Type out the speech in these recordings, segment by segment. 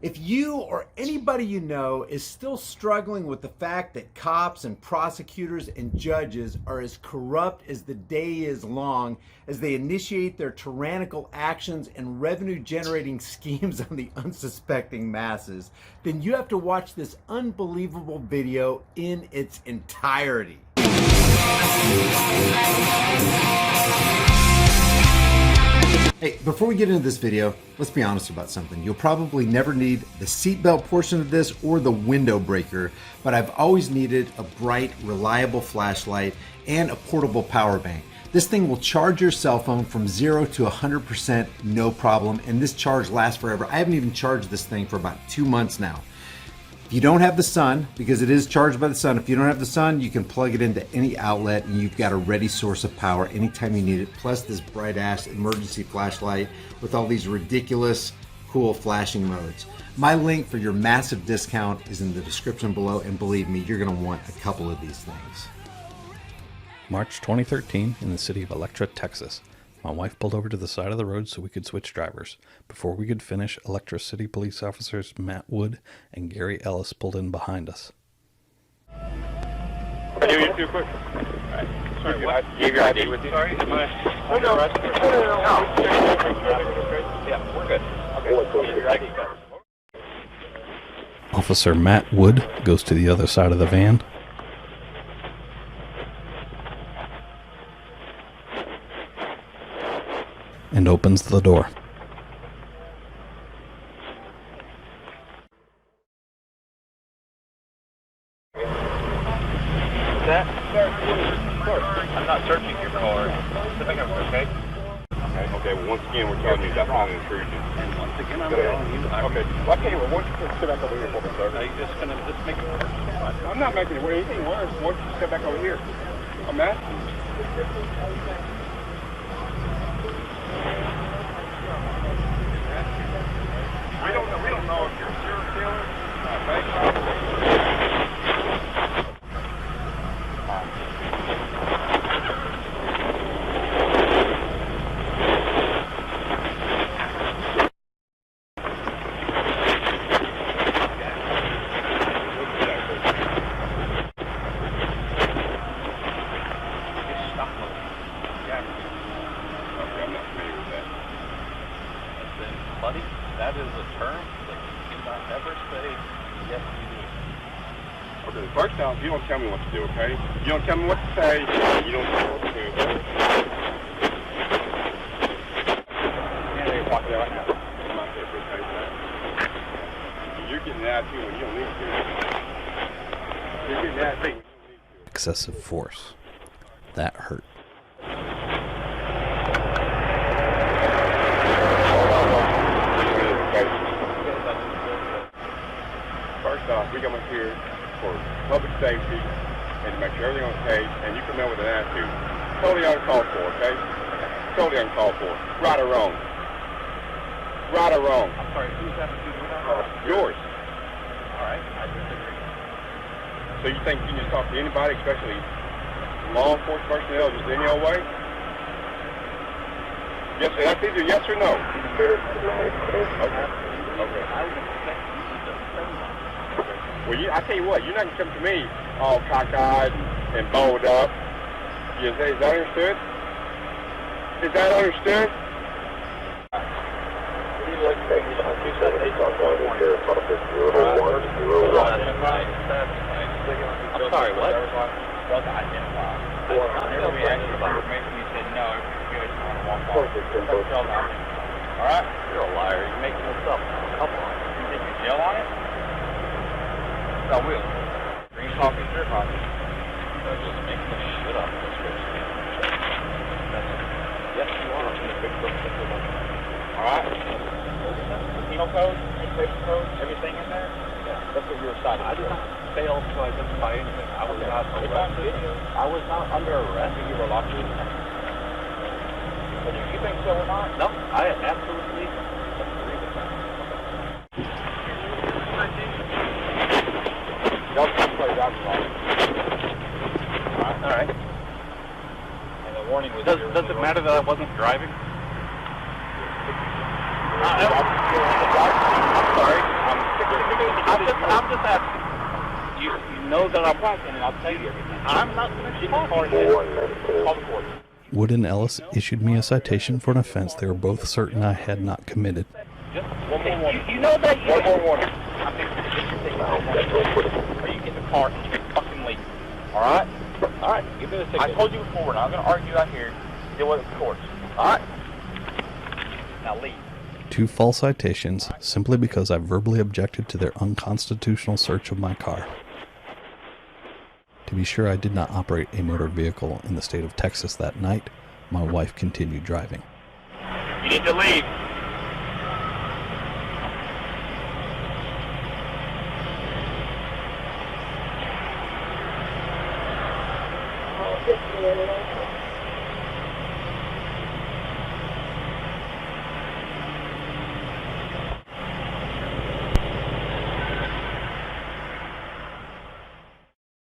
If you or anybody you know is still struggling with the fact that cops and prosecutors and judges are as corrupt as the day is long as they initiate their tyrannical actions and revenue generating schemes on the unsuspecting masses, then you have to watch this unbelievable video in its entirety. Hey, before we get into this video, let's be honest about something. You'll probably never need the seatbelt portion of this or the window breaker, but I've always needed a bright, reliable flashlight and a portable power bank. This thing will charge your cell phone from 0 to 100% no problem, and this charge lasts forever. I haven't even charged this thing for about 2 months now. If you don't have the sun, because it is charged by the sun, if you don't have the sun, you can plug it into any outlet and you've got a ready source of power anytime you need it. Plus this bright ass emergency flashlight with all these ridiculous, cool flashing modes. My link for your massive discount is in the description below, and believe me, you're gonna want a couple of these things. March 2013 in the city of Electra, Texas. My wife pulled over to the side of the road so we could switch drivers. Before we could finish, Electra City police officers Matt Wood and Gary Ellis pulled in behind us. I'll give you too quick. Alright. Sorry, what? You have your ID with you? Sorry, am I? No. Yeah, we're good. Okay. Your ID. Officer Matt Wood goes to the other side of the van. And opens the door. That? Sir, I'm not searching your car. Okay? Okay, well, once again, we're telling you that's not an intrusion. And once again, I'm telling you. Okay, well, okay, well, why don't you sit back over here for me, sir? Are you just going to make it worse? I'm not making it anything worse. Why don't you sit back over here? I'm asking you. We don't know if you're a serial killer. Buddy, that is a term that you cannot ever say, yes, you do. Okay, first off, you don't tell me what to do, okay? You don't tell me what to say, you don't tell me what to do. Yeah, walk there right now. I'm out there for a second. You're getting attitude when you don't need to. You're getting attitude when you don't need to. Excessive force. That hurt. First off, we come up here for public safety and to make sure everything's okay, and you come in with an attitude. Totally uncalled for, okay? Totally uncalled for. Right or wrong? Right or wrong? I'm sorry, whose attitude was that? Yours. All right, I disagree. So you think you can just talk to anybody, especially law enforcement personnel, just any old way? Yes, that's either yes or no. Okay. I would expect you to say that. Well, I tell you what, you're not going to come to me all cockeyed and bowled up. Is that understood? Is that understood? I'm sorry, what? Wasn't identified. Whenever we asked you about information, you said no, you just want to walk off. All right? You're a liar. You're making this up. Come on. You think you jail on it? I will. Green coffee, clear coffee. You're just making this shit up. Yes, you are. I'm going to fix those things. All right? Penal code, education code, everything in there? Yeah. That's what you were cited. I did not fail to identify anything. I was not arrested. I was not under arrest. You were locked in. Whether you think so or not? No, I absolutely agree with that. Don't play alcohol. All right. And the warning was... Does it matter that I wasn't driving? I'm sorry. I'm I'm just asking. You know that I'm black, and I'll tell you everything. I'm not going to talk to you. Call the court. Wood and Ellis issued me a citation for an offense they were both certain I had not committed. Just one more warning. You know that you... One more warning. I'm fixing to get your ticket. Or you get in the car and you fucking leave. Alright? Alright, give me the ticket. I told you before, and I'm going to argue out here. Deal with it with courts. Alright? Now leave. 2 false citations simply because I verbally objected to their unconstitutional search of my car. To be sure I did not operate a motor vehicle in the state of Texas that night, my wife continued driving. You need to leave.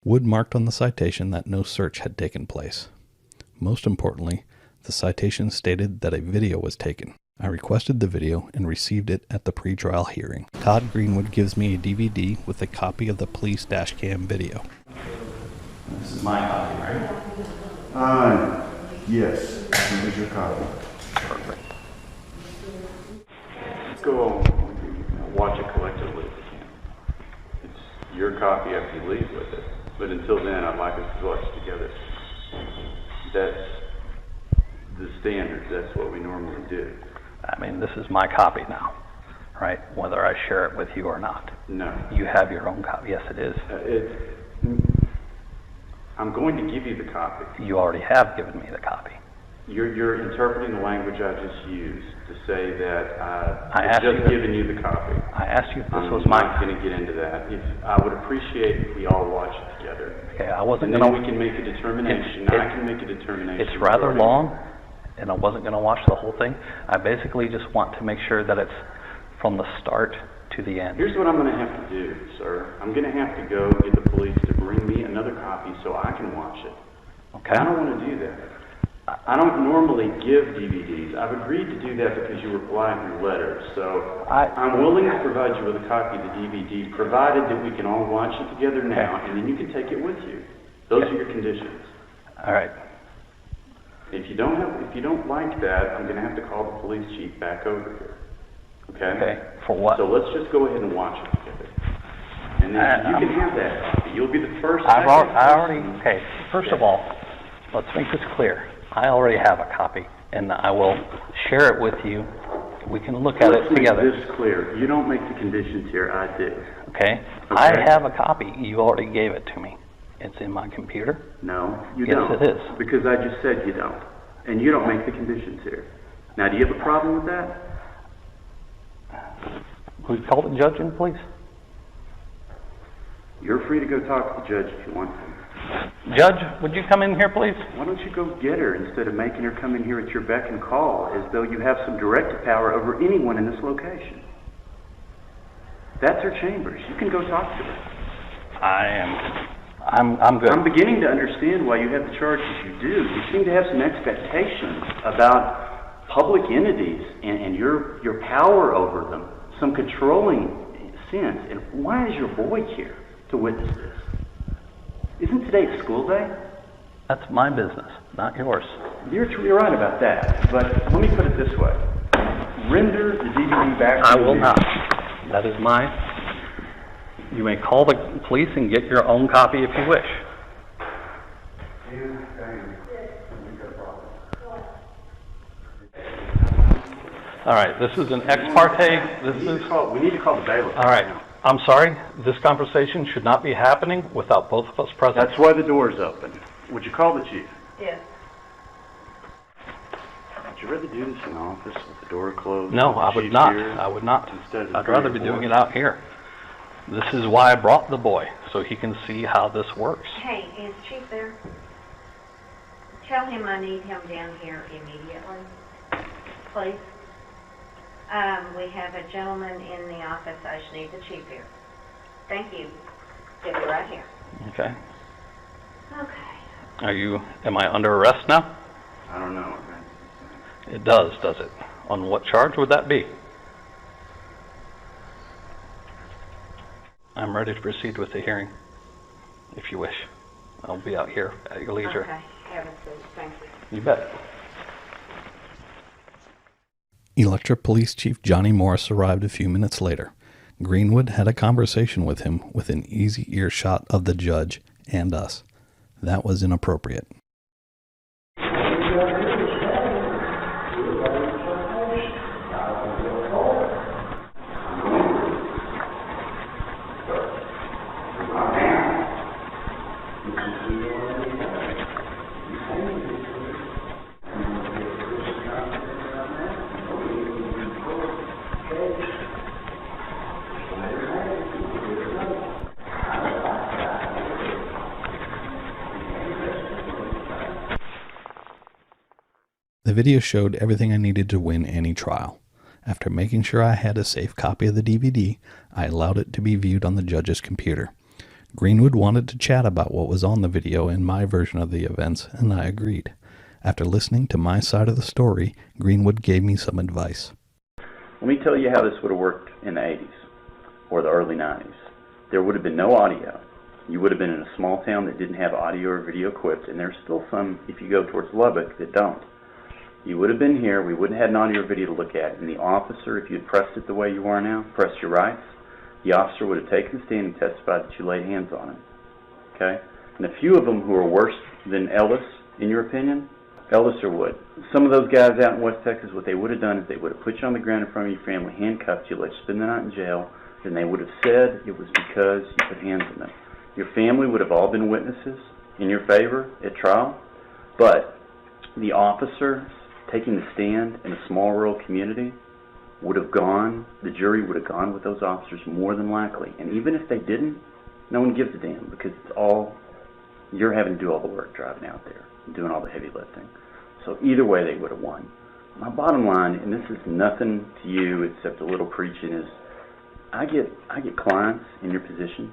Wood marked on the citation that no search had taken place. Most importantly, the citation stated that a video was taken. I requested the video and received it at the pretrial hearing. Todd Greenwood gives me a DVD with a copy of the police dashcam video. This is my copy, right? Yes. Here's your copy. Perfect. Let's go watch it collectively if we can. It's your copy after you leave with it. But until then, I'd like us to watch it together. That's the standard. That's what we normally do. I mean, this is my copy now, right? Whether I share it with you or not. No. You have your own copy. Yes, it is. I'm going to give you the copy. You already have given me the copy. You're interpreting the language I just used to say that I I've just given you the copy. I asked you if this was I'm my not going to get into that. I would appreciate if we all watch it together. Okay, I wasn't And going then we can make a determination. I can make a determination. It's rather long, and I wasn't going to watch the whole thing. I basically just want to make sure that it's from the start to the end. Here's what I'm going to have to do, sir. I'm going to have to go get the police to bring me another copy so I can watch it. Okay? I don't want to do that. I don't normally give DVDs. I've agreed to do that because you reply in your letter. So I'm willing to provide you with a copy of the DVD, provided that we can all watch it together now, and then you can take it with you. Those are your conditions. All right. If you don't like that, I'm going to have to call the police chief back over here. Okay? Okay. For what? So let's just go ahead and watch it together. And then you can have that copy. You'll be the first. Okay. First of all, let's make this clear. I already have a copy, and I will share it with you. We can look at it together. Let's make this clear. You don't make the conditions here. I do. Okay? I have a copy. You already gave it to me. It's in my computer. No, you don't. Yes, it is. Because I just said you don't. And you don't make the conditions here. Now, do you have a problem with that? Will you call the judge in, please? You're free to go talk to the judge if you want to. Judge, would you come in here, please? Why don't you go get her instead of making her come in here at your beck and call as though you have some directive power over anyone in this location? That's her chambers. You can go talk to her. I'm good. I'm beginning to understand why you have the charges you do. You seem to have some expectations about public entities and your power over them, some controlling sense. And why is your boy here to witness this? Isn't today school day? That's my business, not yours. You're right about that, but let me put it this way. Render the DVD back to I me. will not. That is mine. You may call the police and get your own copy if you wish. All right, this is an ex parte. We need to call the bailiff. All right. I'm sorry, this conversation should not be happening without both of us present. That's why the door's open. Would you call the chief? Yes. Would you rather do this in the office with the door closed? No, with the I would chief not. here I would not. instead of I'd rather be doing it out here. This is why I brought the boy, so he can see how this works. Hey, is Chief there? Tell him I need him down here immediately, please. We have a gentleman in the office. I just need the chief here. Thank you. He'll be right here. Okay. Okay. Am I under arrest now? I don't know. It does it? On what charge would that be? I'm ready to proceed with the hearing, if you wish. I'll be out here at your leisure. Okay, have a seat, thank you. You bet. Electra Police Chief Johnny Morris arrived a few minutes later. Greenwood had a conversation with him within easy earshot of the judge and us. That was inappropriate. The video showed everything I needed to win any trial. After making sure I had a safe copy of the DVD, I allowed it to be viewed on the judge's computer. Greenwood wanted to chat about what was on the video and my version of the events, and I agreed. After listening to my side of the story, Greenwood gave me some advice. Let me tell you how this would have worked in the 80s or the early 90s. There would have been no audio. You would have been in a small town that didn't have audio or video equipped, and there's still some, if you go towards Lubbock, that don't. You would have been here, we wouldn't have had an audio or video to look at, and the officer, if you had pressed it the way you are now, pressed your rights, the officer would have taken the stand and testified that you laid hands on him. Okay? And a few of them who are worse than Ellis, in your opinion, Ellis or Wood. Some of those guys out in West Texas, what they would have done is they would have put you on the ground in front of your family, handcuffed you, let you spend the night in jail, then they would have said it was because you put hands on them. Your family would have all been witnesses in your favor at trial, but the officer taking the stand in a small rural community would have gone, the jury would have gone with those officers more than likely. And even if they didn't, no one gives a damn, because it's all, you're having to do all the work driving out there, doing all the heavy lifting. So either way, they would have won. My bottom line, and this is nothing to you except a little preaching, is I get clients in your position.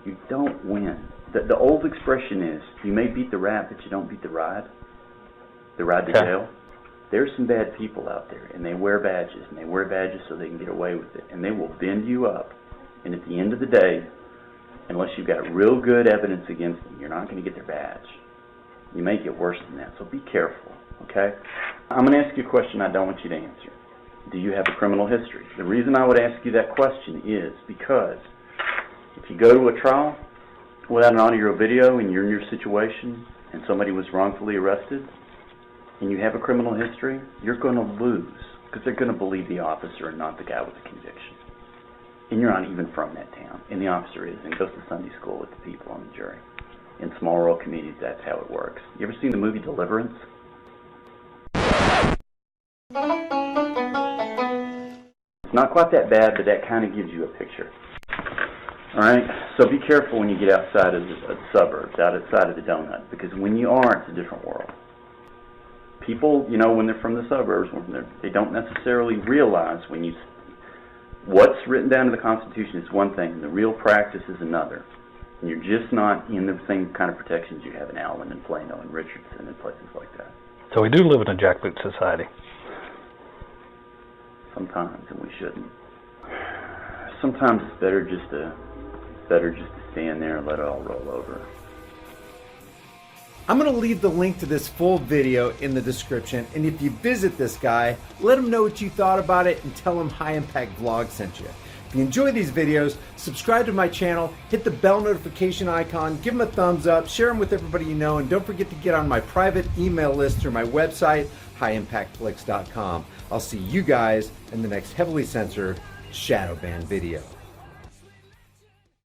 You don't win. The old expression is, you may beat the rat, but you don't beat the ride. The ride to jail. There's some bad people out there, and they wear badges, and they wear badges so they can get away with it, and they will bend you up. And at the end of the day, unless you've got real good evidence against them, you're not going to get their badge. You may get worse than that, so be careful, okay? I'm going to ask you a question I don't want you to answer. Do you have a criminal history? The reason I would ask you that question is because if you go to a trial without an audio or video and you're in your situation and somebody was wrongfully arrested and you have a criminal history, you're going to lose because they're going to believe the officer and not the guy with the conviction. And you're not even from that town, and the officer is, and goes to Sunday school with the people on the jury. In small rural communities, that's how it works. You ever seen the movie Deliverance? It's not quite that bad, but that kind of gives you a picture. All right? So be careful when you get outside of the suburbs, outside of the donut, because when you are, it's a different world. People, you know, when they're from the suburbs, they don't necessarily realize what's written down in the Constitution is one thing, and the real practice is another. And you're just not in the same kind of protections you have in Allen and Plano and Richardson and places like that. So we do live in a jackboot society. Sometimes, and we shouldn't. Sometimes it's better just to stand there and let it all roll over. I'm going to leave the link to this full video in the description, and if you visit this guy, let him know what you thought about it and tell him High Impact Vlog sent you. If you enjoy these videos, subscribe to my channel, hit the bell notification icon, give them a thumbs up, share them with everybody you know, and don't forget to get on my private email list through my website, highimpactflix.com. I'll see you guys in the next heavily censored shadow ban video.